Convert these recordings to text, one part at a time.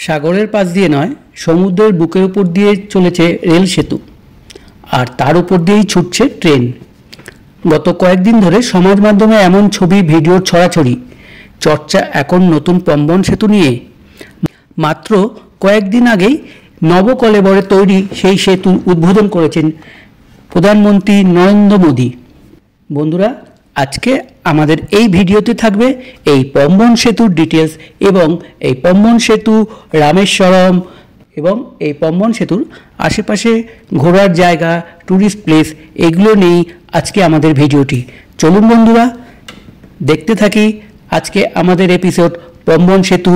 সাগরের পাশ দিয়ে নয়, সমুদ্রের বুকের উপর দিয়ে চলেছে রেল সেতু, আর তার উপর দিয়েই ছুটছে ট্রেন। গত কয়েকদিন ধরে সমাজ মাধ্যমে এমন ছবি ভিডিওর ছড়াছড়ি, চর্চা এখন নতুন পম্বন সেতু নিয়ে। মাত্র কয়েকদিন আগেই নবকলেবরে তৈরি সেই সেতু উদ্বোধন করেছেন প্রধানমন্ত্রী নরেন্দ্র মোদী। বন্ধুরা, আজকে আমাদের এই ভিডিওতে থাকবে এই পম্বন সেতুর ডিটেলস এবং এই পম্বন সেতু রামেশ্বরম এবং এই পম্বন সেতুর আশেপাশে ঘোরার জায়গা, ট্যুরিস্ট প্লেস, এগুলো নিয়েই আজকে আমাদের ভিডিওটি। চলুন বন্ধুরা, দেখতে থাকি আজকে আমাদের এপিসোড পম্বন সেতু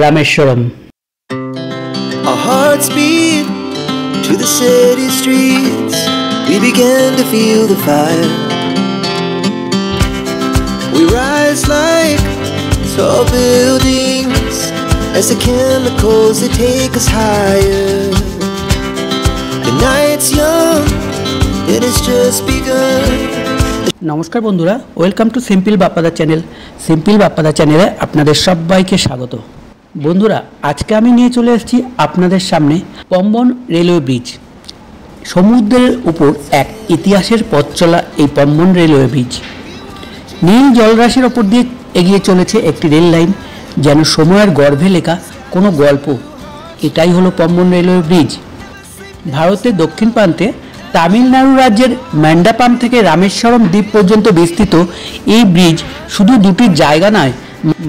Rameswaram. Our hearts beat to the city streets. We began to feel the fire. We rise like tall buildings as the chemicals they take us higher. The night's young, it has just begun. নমস্কার বন্ধুরা, welcome to simple Bappada channel. Simple Bappada চ্যানেলে আপনাদের সবাইকে স্বাগত। বন্ধুরা, আজকে আমি নিয়ে চলে এসেছি আপনাদের সামনে পম্বন রেলওয়ে ব্রিজ। সমুদ্রের উপর এক ইতিহাসের পথ চলা এই পম্বন রেলওয়ে ব্রিজ। নীল জলরাশির ওপর দিয়ে এগিয়ে চলেছে একটি রেল লাইন, যেন সময়ের গর্ভে লেখা কোনো গল্প। এটাই হলো পম্বন রেলওয়ে ব্রিজ। ভারতের দক্ষিণ প্রান্তে তামিলনাড়ু রাজ্যের ম্যান্ডাপাম থেকে রামেশ্বরম দ্বীপ পর্যন্ত বিস্তৃত এই ব্রিজ শুধু দুটি জায়গা নয়,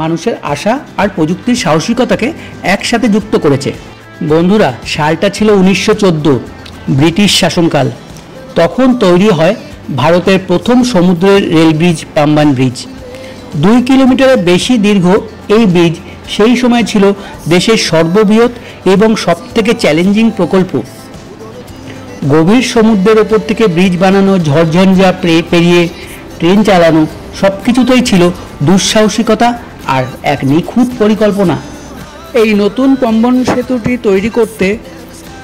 মানুষের আশা আর প্রযুক্তির সাহসিকতাকে একসাথে যুক্ত করেছে। বন্ধুরা, সালটা ছিল 1914, ব্রিটিশ শাসনকাল। তখন তৈরি হয় ভারতের প্রথম সমুদ্রের রেল ব্রিজ পাম্বান ব্রিজ। 2 কিলোমিটারের বেশি দীর্ঘ এই ব্রিজ সেই সময় ছিল দেশের সর্ববৃহৎ এবং সবথেকে চ্যালেঞ্জিং প্রকল্প। গভীর সমুদ্রের ওপর থেকে ব্রিজ বানানো, ঝড়ঝঞ্ঝা পেরিয়ে ট্রেন চালানো, সব কিছুতেই ছিল দুঃসাহসিকতা আর এক নিখুঁত পরিকল্পনা। এই নতুন পম্বন সেতুটি তৈরি করতে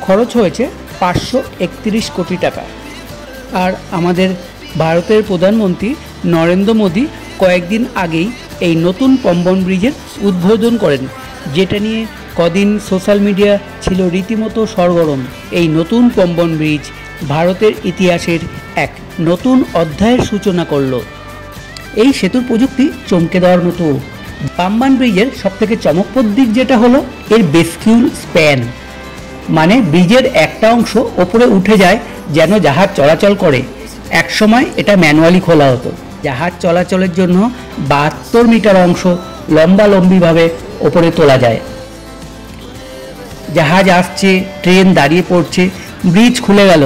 খরচ হয়েছে 531 কোটি টাকা। আর আমাদের ভারতের প্রধানমন্ত্রী নরেন্দ্র মোদী কয়েকদিন আগেই এই নতুন পম্বন ব্রিজের উদ্বোধন করেন, যেটা নিয়ে কদিন সোশ্যাল মিডিয়া ছিল রীতিমতো সরগরম। এই নতুন পম্বন ব্রিজ ভারতের ইতিহাসের এক নতুন অধ্যায়ের সূচনা করল। এই সেতুর প্রযুক্তি চমকে দেওয়ার মতো। পাম্বান ব্রিজের সবথেকে চমকপ্রদ দিক যেটা হলো এর বেসকিউল স্প্যান, মানে ব্রিজের একটা অংশ ওপরে উঠে যায় যেন জাহাজ চলাচল করে। একসময় এটা ম্যানুয়ালি খোলা হতো। জাহাজ চলাচলের জন্য 72 মিটার অংশ লম্বালম্বিভাবে ওপরে তোলা যায়। জাহাজ আসছে, ট্রেন দাঁড়িয়ে পড়ছে, ব্রিজ খুলে গেল,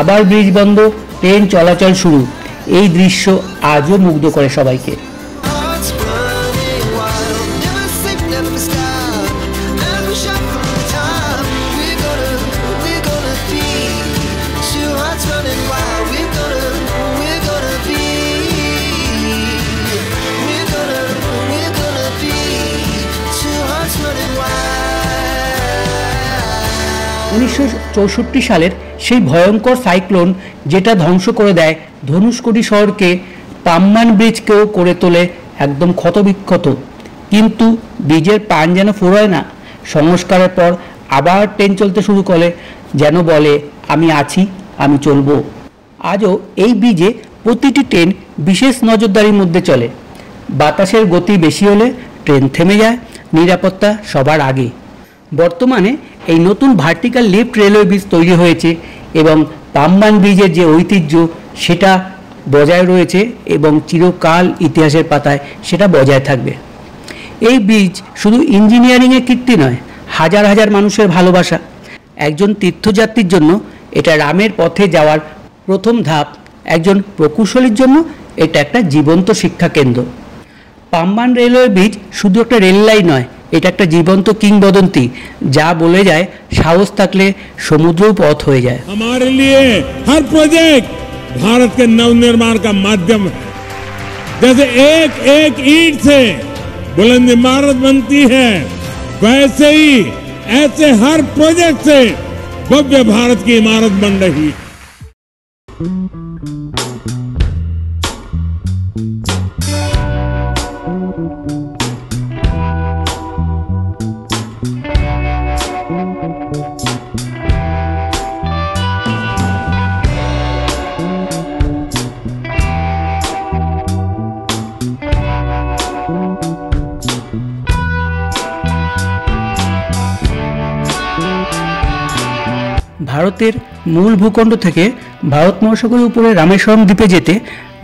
আবার ব্রিজ বন্ধ, ট্রেন চলাচল শুরু। এই দৃশ্য আজও মুগ্ধ করে সবাইকে। উনিশশো 64 সালের সেই ভয়ঙ্কর সাইক্লোন যেটা ধ্বংস করে দেয় ধনুষকোটি শহরকে, পাম্বান ব্রিজকেও করে তোলে একদম ক্ষতবিক্ষত। কিন্তু ব্রিজের প্রাণ যেন ফুরোয় না। সংস্কারের পর আবার ট্রেন চলতে শুরু করে, যেন বলে আমি আছি, আমি চলবো। আজও এই ব্রিজে প্রতিটি ট্রেন বিশেষ নজরদারির মধ্যে চলে। বাতাসের গতি বেশি হলে ট্রেন থেমে যায়, নিরাপত্তা সবার আগে। বর্তমানে এই নতুন ভার্টিক্যাল লিফট রেলওয়ে ব্রিজ তৈরি হয়েছে এবং পাম্বান ব্রিজের যে ঐতিহ্য সেটা বজায় রয়েছে এবং চিরকাল ইতিহাসের পাতায় সেটা বজায় থাকবে। এই ব্রিজ শুধু ইঞ্জিনিয়ারিংয়ের কীর্তি নয়, হাজার হাজার মানুষের ভালোবাসা। একজন তীর্থযাত্রীর জন্য এটা রামের পথে যাওয়ার প্রথম ধাপ, একজন প্রকৌশলীর জন্য এটা একটা জীবন্ত শিক্ষা কেন্দ্র। পাম্বান রেলওয়ে ব্রিজ শুধু একটা রেল লাইন নয়, এটা একটা জীবন্ত কিংবদন্তি, যা বলে যায় সাহস থাকলে সমুদ্রও পথ হয়ে যায়। हमारे लिए हर प्रोजेक्ट भारत के नवनिर्माण का माध्यम है। जैसे एक एक ईंट से बुलंद इमारत बनती है, वैसे ही ऐसे हर प्रोजेक्ट से भव्य भारत की इमारत बन रही है। ভারতের মূল ভূখণ্ড থেকে ভারত মহাসাগরের উপরে রামেশ্বরম দ্বীপে যেতে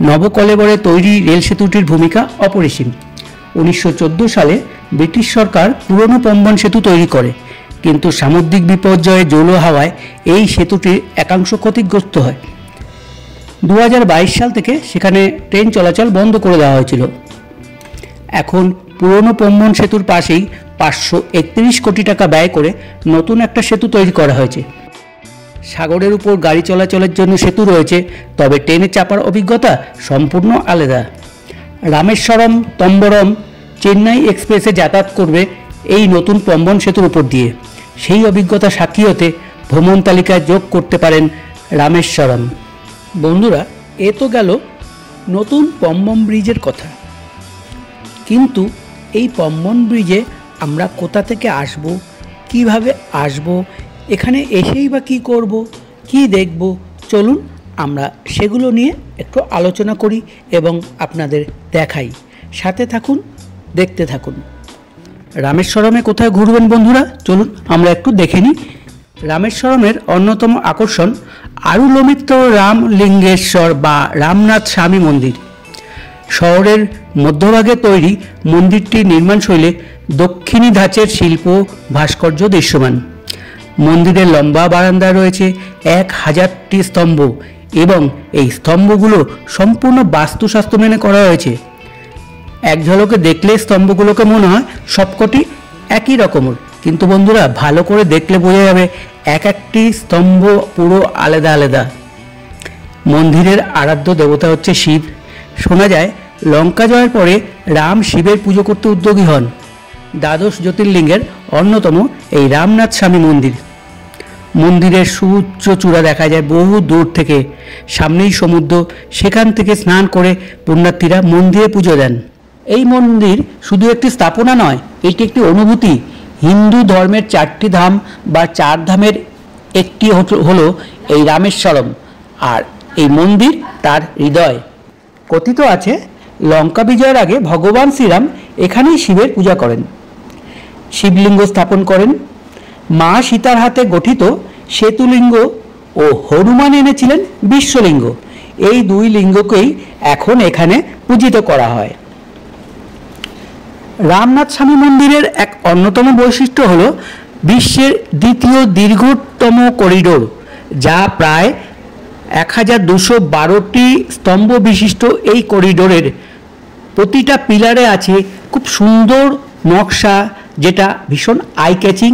নবকলেবরে তৈরি রেল সেতুটির ভূমিকা অপরিসীম। 1914 সালে ব্রিটিশ সরকার পুরনো পম্বন সেতু তৈরি করে, কিন্তু সামুদ্রিক বিপর্যয়ে জলো হাওয়ায় এই সেতুটির একাংশ ক্ষতিগ্রস্ত হয়। 2022 সাল থেকে সেখানে ট্রেন চলাচল বন্ধ করে দেওয়া হয়েছিল। এখন পুরনো পম্বন সেতুর পাশেই 531 কোটি টাকা ব্যয় করে নতুন একটা সেতু তৈরি করা হয়েছে। সাগরের উপর গাড়ি চলাচলের জন্য সেতু রয়েছে, তবে ট্রেনে চাপার অভিজ্ঞতা সম্পূর্ণ আলাদা। রামেশ্বরম তম্বরম চেন্নাই এক্সপ্রেসে যাতায়াত করবে এই নতুন পম্বন সেতুর উপর দিয়ে। সেই অভিজ্ঞতা সাক্ষী হতে ভ্রমণ তালিকায় যোগ করতে পারেন রামেশ্বরম। বন্ধুরা, এ তো গেল নতুন পম্বন ব্রিজের কথা, কিন্তু এই পম্বন ব্রিজে আমরা কোথা থেকে আসব, কিভাবে আসব, এখানে এসেই বা কী করব, কি দেখব, চলুন আমরা সেগুলো নিয়ে একটু আলোচনা করি এবং আপনাদের দেখাই। সাথে থাকুন, দেখতে থাকুন। রামেশ্বরমে কোথায় ঘুরবেন বন্ধুরা, চলুন আমরা একটু দেখে নিই। রামেশ্বরমের অন্যতম আকর্ষণ আরুলমিত্র রামলিঙ্গেশ্বর বা রামনাথ স্বামী মন্দির। শহরের মধ্যভাগে তৈরি মন্দিরটির নির্মাণশৈলী দক্ষিণী ধাঁচের শিল্প ভাস্কর্য দৃশ্যমান। মন্দিরের লম্বা বারান্দায় রয়েছে 1000টি স্তম্ভ এবং এই স্তম্ভগুলো সম্পূর্ণ বাস্তুশাস্ত্র মেনে করা হয়েছে। এক ঝলকে দেখলে স্তম্ভগুলোকে মনে হয় সবকটি একই রকমের, কিন্তু বন্ধুরা ভালো করে দেখলে বোঝা যাবে এক একটি স্তম্ভ পুরো আলাদা আলাদা। মন্দিরের আরাধ্য দেবতা হচ্ছে শিব। শোনা যায় লঙ্কা জয়ের পরে রাম শিবের পুজো করতে উদ্যোগী হন। দ্বাদশ জ্যোতির্লিঙ্গের অন্যতম এই রামনাথ স্বামী মন্দির। মন্দিরের সুউচ্চ চূড়া দেখা যায় বহু দূর থেকে। সামনেই সমুদ্র, সেখান থেকে স্নান করে পুণ্যার্থীরা মন্দিরে পুজো দেন। এই মন্দির শুধু একটি স্থাপনা নয়, এটি একটি অনুভূতি। হিন্দু ধর্মের 4টি ধাম বা 4 ধামের একটি হলো এই রামেশ্বরম, আর এই মন্দির তার হৃদয়। কথিত আছে লঙ্কা বিজয়ের আগে ভগবান শ্রীরাম এখানেই শিবের পূজা করেন, শিবলিঙ্গ স্থাপন করেন। মা সীতার হাতে গঠিত সেতুলিঙ্গ ও হনুমান এনেছিলেন বিশ্বলিঙ্গ। এই 2 লিঙ্গকেই এখন এখানে পূজিত করা হয়। রামনাথ স্বামী মন্দিরের এক অন্যতম বৈশিষ্ট্য হল বিশ্বের দ্বিতীয় দীর্ঘতম করিডোর, যা প্রায় 1212টি স্তম্ভ বিশিষ্ট। এই করিডোরের প্রতিটা পিলারে আছে খুব সুন্দর নকশা, যেটা ভীষণ আই ক্যাচিং,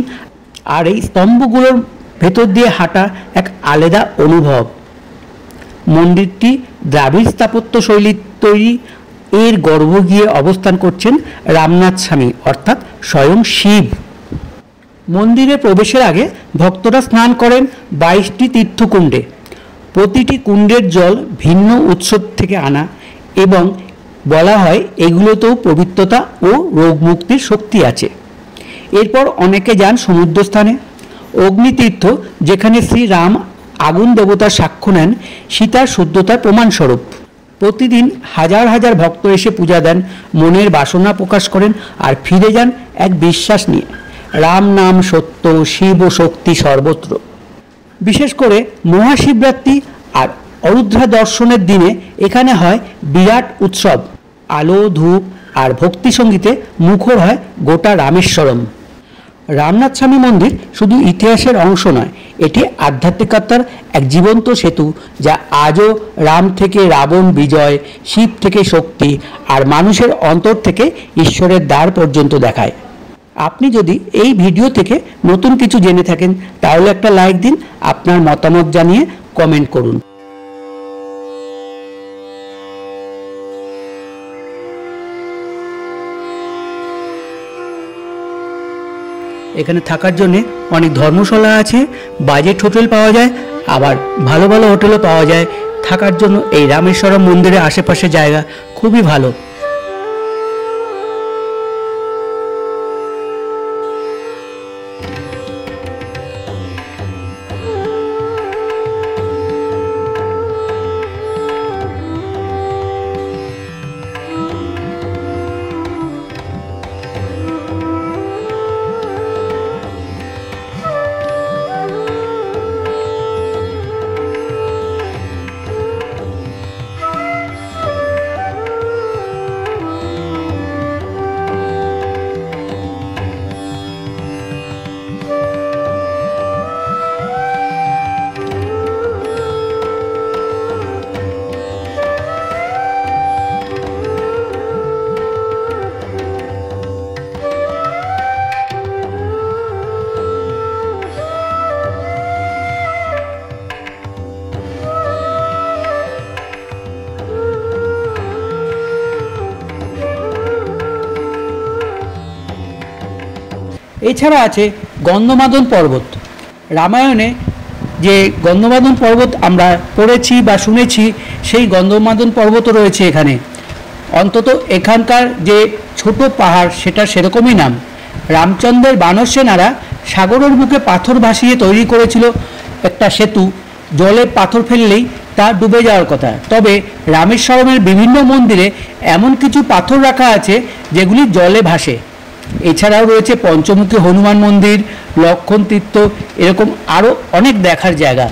আর এই স্তম্ভগুলোর ভেতর দিয়ে হাঁটা এক আলাদা অনুভব। মন্দিরটি দ্রাবিড় স্থাপত্য শৈলীর তৈরি। এর গর্ভগৃহে অবস্থান করছেন রামনাথ স্বামী, অর্থাৎ স্বয়ং শিব। মন্দিরে প্রবেশের আগে ভক্তরা স্নান করেন 22টি তীর্থকুণ্ডে। প্রতিটি কুণ্ডের জল ভিন্ন উৎস থেকে আনা এবং বলা হয় এগুলোতেও পবিত্রতা ও রোগমুক্তির শক্তি আছে। এরপর অনেকে যান সমুদ্রস্থানে অগ্নিতীর্থ, যেখানে শ্রীরাম আগুন দেবতার সাক্ষ্য নেন সীতার শুদ্ধতার প্রমাণস্বরূপ। প্রতিদিন হাজার হাজার ভক্ত এসে পূজা দেন, মনের বাসনা প্রকাশ করেন আর ফিরে যান এক বিশ্বাস নিয়ে, রাম নাম সত্য, শিব ও শক্তি সর্বত্র। বিশেষ করে মহাশিবরাত্রি আর অরুদ্রা দর্শনের দিনে এখানে হয় বিরাট উৎসব। আলো, ধূপ আর ভক্তি সঙ্গীতে মুখর হয় গোটা রামেশ্বরম। রামনাথ স্বামী মন্দির শুধু ইতিহাসের অংশ নয়, এটি আধ্যাত্মিকতার এক জীবন্ত সেতু, যা আজও রাম থেকে রাবণ বিজয়, শিব থেকে শক্তি আর মানুষের অন্তর থেকে ঈশ্বরের দ্বার পর্যন্ত দেখায়। আপনি যদি এই ভিডিও থেকে নতুন কিছু জেনে থাকেন তাহলে একটা লাইক দিন, আপনার মতামত জানিয়ে কমেন্ট করুন। এখানে থাকার জন্য অনেক ধর্মশালা আছে, বাজেট হোটেল পাওয়া যায়, আবার ভালো ভালো হোটেলও পাওয়া যায়। থাকার জন্য এই রামেশ্বরম মন্দিরের আশেপাশে জায়গা খুবই ভালো। এছাড়া আছে গন্ধমাদন পর্বত। রামায়ণে যে গন্ধমাদন পর্বত আমরা পড়েছি বা শুনেছি, সেই গন্ধমাদন পর্বতও রয়েছে এখানে। অন্তত এখানকার যে ছোট পাহাড় সেটা সেরকমই নাম। রামচন্দ্রের বানর সেনারা সাগরের বুকে পাথর ভাসিয়ে তৈরি করেছিল একটা সেতু, জলে পাথর ফেললেই তা ডুবে যাওয়ার কথা। তবে রামেশ্বরমের বিভিন্ন মন্দিরে এমন কিছু পাথর রাখা আছে যেগুলি জলে ভাসে। এছাড়াও রয়েছে পঞ্চমুখী হনুমান মন্দির, লক্ষণ তীর্থ, এরকম আরও অনেক দেখার জায়গা।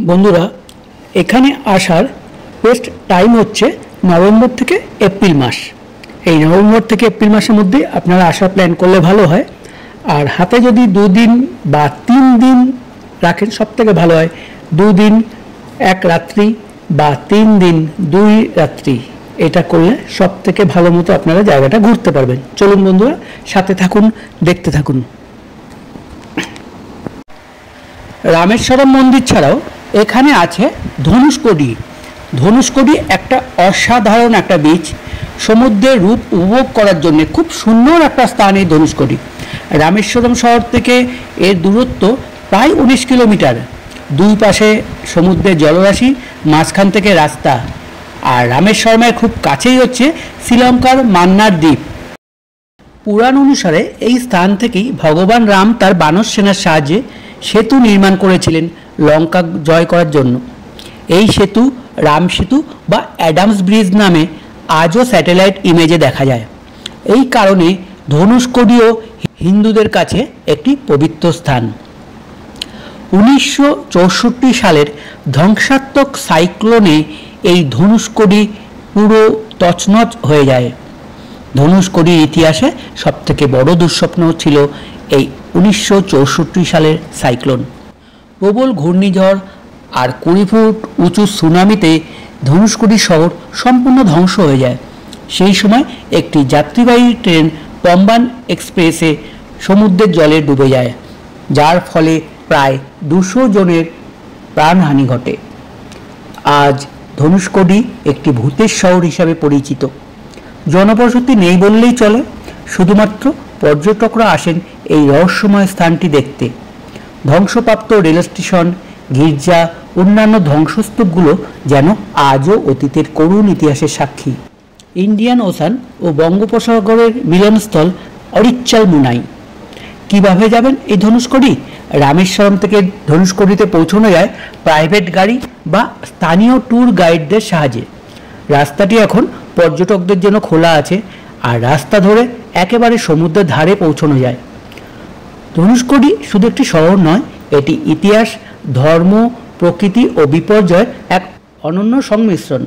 বন্ধুরা, এখানে আসার বেস্ট টাইম হচ্ছে নভেম্বর থেকে এপ্রিল মাস। এই নভেম্বর থেকে এপ্রিল মাসের মধ্যে আপনারা আসার প্ল্যান করলে ভালো হয়। আর হাতে যদি 2 দিন বা 3 দিন রাখেন সব থেকে ভালো হয়। 2 দিন 1 রাত্রি বা 3 দিন 2 রাত্রি, এটা করলে সব থেকে ভালো মতো আপনারা জায়গাটা ঘুরতে পারবেন। চলুন বন্ধুরা, সাথে থাকুন, দেখতে থাকুন। রামেশ্বরম মন্দির ছাড়াও এখানে আছে ধনুষ্কোডি। ধনুষ্কোডি একটা অসাধারণ একটা বিচ। সমুদ্রের রূপ উপভোগ করার জন্য খুব সুন্দর একটা স্থান এই ধনুষ্কোডি। রামেশ্বরম শহর থেকে এর দূরত্ব প্রায় 19 কিলোমিটার। দুই পাশে সমুদ্রের জলরাশি, মাঝখান থেকে রাস্তা। আর রামেশ্বরমের খুব কাছেই হচ্ছে শ্রীলঙ্কার মান্নার দ্বীপ। পুরাণ অনুসারে এই স্থান থেকেই ভগবান রাম তার বানর সেনার সাহায্যে সেতু নির্মাণ করেছিলেন লঙ্কা জয় করার জন্য। এই সেতু রাম সেতু বা অ্যাডামস ব্রিজ নামে আজও স্যাটেলাইট ইমেজে দেখা যায়। এই কারণে ধনুষ্কোডিও হিন্দুদের কাছে একটি পবিত্র স্থান। 1964 সালের ধ্বংসাত্মক সাইক্লোনে এই ধনুষ্কোডি পুরো তছনছ হয়ে যায়। ধনুষ্কোডির ইতিহাসে সবথেকে বড় দুঃস্বপ্ন ছিল এই 1964 সালের সাইক্লোন। প্রবল ঘূর্ণিঝড় আর 20 ফুট উঁচু সুনামিতে ধনুষ্কোডি শহর সম্পূর্ণ ধ্বংস হয়ে যায়। সেই সময় একটি যাত্রীবাহী ট্রেন পম্বান এক্সপ্রেসে সমুদ্রের জলে ডুবে যায়, যার ফলে প্রায় 200 জনের প্রাণহানি ঘটে। আজ ধনুষ্কোডি একটি ভূতের শহর হিসাবে পরিচিত। জনবসতি নেই বললেই চলে, শুধুমাত্র পর্যটকরা আসেন এই রহস্যময় স্থানটি দেখতে। ধ্বংসপ্রাপ্ত রেল স্টেশন, গির্জা, অন্যান্য ধ্বংসস্তূপগুলো যেন আজও অতীতের করুণ ইতিহাসের সাক্ষী। ইন্ডিয়ান ওশান ও বঙ্গোপসাগরের মিলনস্থল অরিচ্চাল মুনাই। কিভাবে যাবেন এই ধনুষ্কোডি? রামেশ্বরম থেকে ধনুষকোটিতে পৌঁছানো যায় প্রাইভেট গাড়ি বা স্থানীয় ট্যুর গাইডদের সাহায্যে। রাস্তাটি এখন পর্যটকদের জন্য খোলা আছে, আর রাস্তা ধরে একেবারে সমুদ্রের ধারে পৌঁছানো যায়। ধনুষকোটি শুধু একটি শহর নয়, এটি ইতিহাস, ধর্ম, প্রকৃতি ও বিপর্যয়ের এক অনন্য সংমিশ্রণ।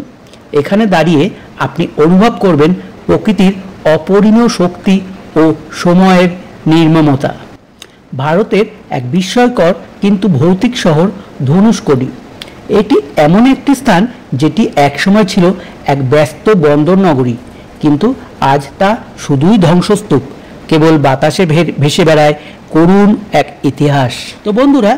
এখানে দাঁড়িয়ে আপনি অনুভব করবেন প্রকৃতির অপরিমেয় শক্তি ও সময়ের নির্মমতা। ভারতের এক বিস্ময়কর কিন্তু ভৌতিক শহর ধনুষকোটি। এটি এমন একটি স্থান যেটি একসময় ছিল এক ব্যস্ত বন্দর নগরী, কিন্তু আজ তা শুধুই ধ্বংসস্তূপ। কেবল বাতাসে ভেসে বেড়ায় করুণ এক ইতিহাস। তো বন্ধুরা,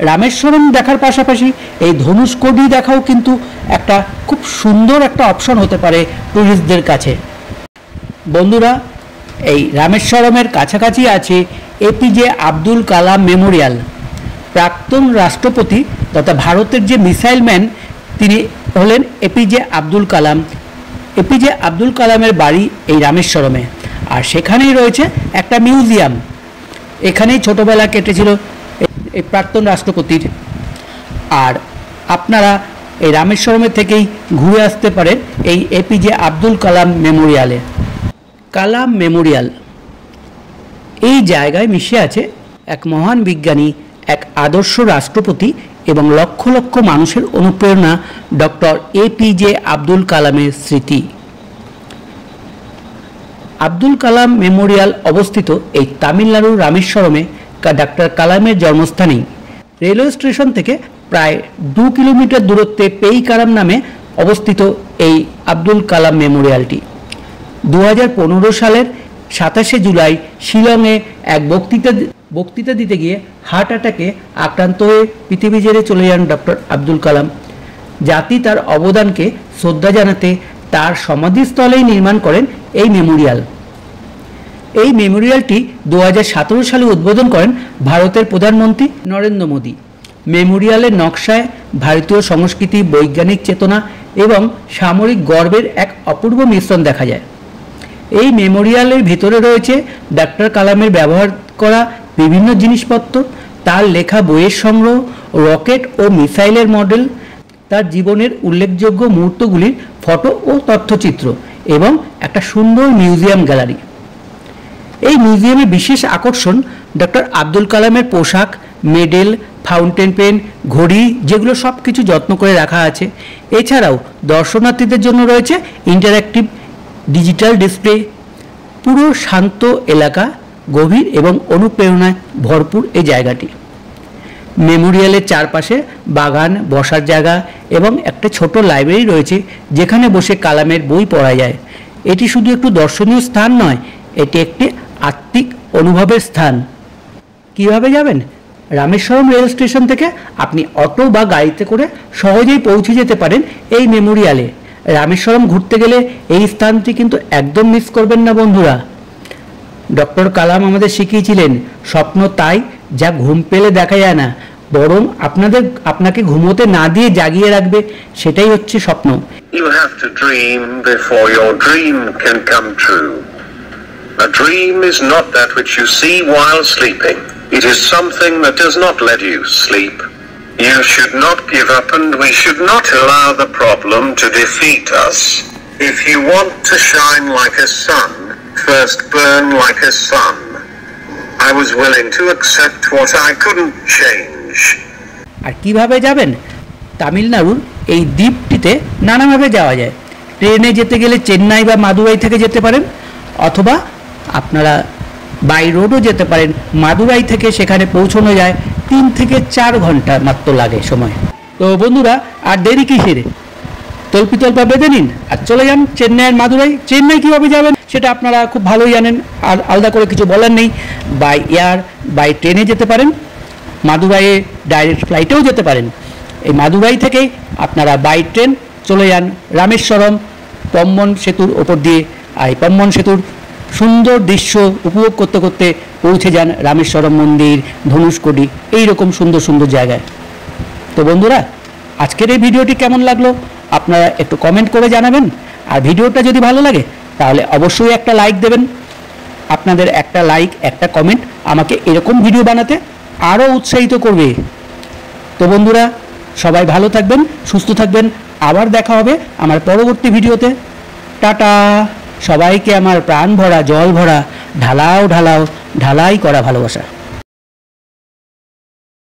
রামেশ্বরম দেখার পাশাপাশি এই ধনুষকোটি দেখাও কিন্তু একটা খুব সুন্দর একটা অপশন হতে পারে ট্যুরিস্টদের কাছে। বন্ধুরা, এই রামেশ্বরমের কাছাকাছি আছে এপিজে আব্দুল কালাম মেমোরিয়াল। প্রাক্তন রাষ্ট্রপতি তথা ভারতের যে মিসাইল ম্যান, তিনি হলেন এপিজে আব্দুল কালাম। এপিজে আব্দুল কালামের বাড়ি এই রামেশ্বরমে, আর সেখানেই রয়েছে একটা মিউজিয়াম। এখানেই ছোটবেলা কেটেছিল এই প্রাক্তন রাষ্ট্রপতির। আর আপনারা এই রামেশ্বরমের থেকেই ঘুরে আসতে পারেন এই এপিজে আব্দুল কালাম মেমোরিয়ালে। কালাম মেমোরিয়াল এই জায়গায় মিশে আছে এক মহান বিজ্ঞানী, এক আদর্শ রাষ্ট্রপতি এবং লক্ষ লক্ষ মানুষের অনুপ্রেরণা ডক্টর এপিজে আব্দুল কালামের স্মৃতি। আব্দুল কালাম মেমোরিয়াল অবস্থিত এই তামিলনাড়ুর রামেশ্বরমে ডক্টর কালামের জন্মস্থানেই। রেলওয়ে স্টেশন থেকে প্রায় 2 কিলোমিটার দূরত্বে পেইকারাম নামে অবস্থিত এই আব্দুল কালাম মেমোরিয়ালটি 2015 সালের 27শে জুলাই শিলংয়ে এক বক্তৃতা দিতে গিয়ে হার্ট অ্যাটাকে আক্রান্ত হয়ে পৃথিবী ছেড়ে চলে যান ডক্টর আব্দুল কালাম। জাতি তার অবদানকে শ্রদ্ধা জানাতে তার সমাধিস্থলেই নির্মাণ করেন এই মেমোরিয়াল। এই মেমোরিয়ালটি 2017 সালে উদ্বোধন করেন ভারতের প্রধানমন্ত্রী নরেন্দ্র মোদী। মেমোরিয়ালের নকশায় ভারতীয় সংস্কৃতি, বৈজ্ঞানিক চেতনা এবং সামরিক গর্বের এক অপূর্ব মিশ্রণ দেখা যায়। এই মেমোরিয়ালের ভিতরে রয়েছে ডক্টর কালামের ব্যবহার করা বিভিন্ন জিনিসপত্র, তার লেখা বইয়ের সংগ্রহ, রকেট ও মিসাইলের মডেল, তার জীবনের উল্লেখযোগ্য মুহূর্তগুলির ফটো ও তথ্যচিত্র এবং একটা সুন্দর মিউজিয়াম গ্যালারি। এই মিউজিয়ামের বিশেষ আকর্ষণ ডক্টর আব্দুল কালামের পোশাক, মেডেল, ফাউন্টেন পেন, ঘড়ি, যেগুলো সব কিছু যত্ন করে রাখা আছে। এছাড়াও দর্শনার্থীদের জন্য রয়েছে ইন্টারঅ্যাক্টিভ ডিজিটাল ডিসপ্লে। পুরো শান্ত এলাকা, গভীর এবং অনুপ্রেরণায় ভরপুর এই জায়গাটি। মেমোরিয়ালের চারপাশে বাগান, বসার জায়গা এবং একটা ছোট লাইব্রেরি রয়েছে, যেখানে বসে কালামের বই পড়া যায়। এটি শুধু একটু দর্শনীয় স্থান নয়, এটি একটি আত্মিক অনুভবের স্থান। কিভাবে যাবেন? রামেশ্বরম রেল স্টেশন থেকে আপনি অটো বা গাড়িতে করে সহজেই পৌঁছে যেতে পারেন এই মেমোরিয়ালে। রামেশ্বরম ঘুরতে গেলে এই স্থানটি কিন্তু একদম মিস করবেন না বন্ধুরা। ডক্টর কালাম আমাদের শিখিয়েছিলেন, স্বপ্ন তাই যা ঘুম পেলে দেখা যায় না, বরং আপনাকে ঘুমোতে না দিয়ে জাগিয়ে রাখবে, সেটাই হচ্ছে স্বপ্ন। You have to dream before your dream can come true. A dream is not that which you see while sleeping. It is something that does not let you sleep. You should not give up, and we should not allow the problem to defeat us. If you want to shine like a sun, first burn like a sun. I was willing to accept what I couldn't change. আর কিভাবে যাবেন? তামিলনাড়ুর এই দ্বীপটিতে নানাভাবে যাওয়া যায়। ট্রেনে যেতে গেলে চেন্নাই বা মাদুরাই থেকে যেতে পারেন, অথবা আপনারা বাই রোডও যেতে পারেন। মাদুরাই থেকে সেখানে পৌঁছানো যায় 3 থেকে 4 ঘন্টা মাত্র লাগে সময়। তো বন্ধুরা, আর দেরি কিসের? তল্পা বেঁধে নিন আর চলে যান চেন্নাইয়ের মাদুরাই। চেন্নাই কীভাবে যাবেন সেটা আপনারা খুব ভালোই জানেন, আর আলাদা করে কিছু বলার নেই। বাই এয়ার, বাই ট্রেনে যেতে পারেন, মাদুরাইয়ে ডাইরেক্ট ফ্লাইটেও যেতে পারেন। এই মাদুরাই থেকেই আপনারা বাই ট্রেন চলে যান রামেশ্বরম পম্বন সেতুর ওপর দিয়ে। আর এই পম্বন সেতুর সুন্দর দৃশ্য উপভোগ করতে করতে পৌঁছে যান রামেশ্বরম মন্দির, ধনুষকোটি, এইরকম সুন্দর সুন্দর জায়গায়। তো বন্ধুরা, আজকের এই ভিডিওটি কেমন লাগলো আপনারা একটু কমেন্ট করে জানাবেন। আর ভিডিওটা যদি ভালো লাগে তাহলে অবশ্যই একটা লাইক দেবেন। আপনাদের একটা লাইক, একটা কমেন্ট আমাকে এরকম ভিডিও বানাতে আরও উৎসাহিত করবে। তো বন্ধুরা, সবাই ভালো থাকবেন, সুস্থ থাকবেন। আবার দেখা হবে আমার পরবর্তী ভিডিওতে। টাটা। সবাইকে আমার প্রাণ ভরা, জল ভরা, ঢালাও ঢালাই করা ভালোবাসা।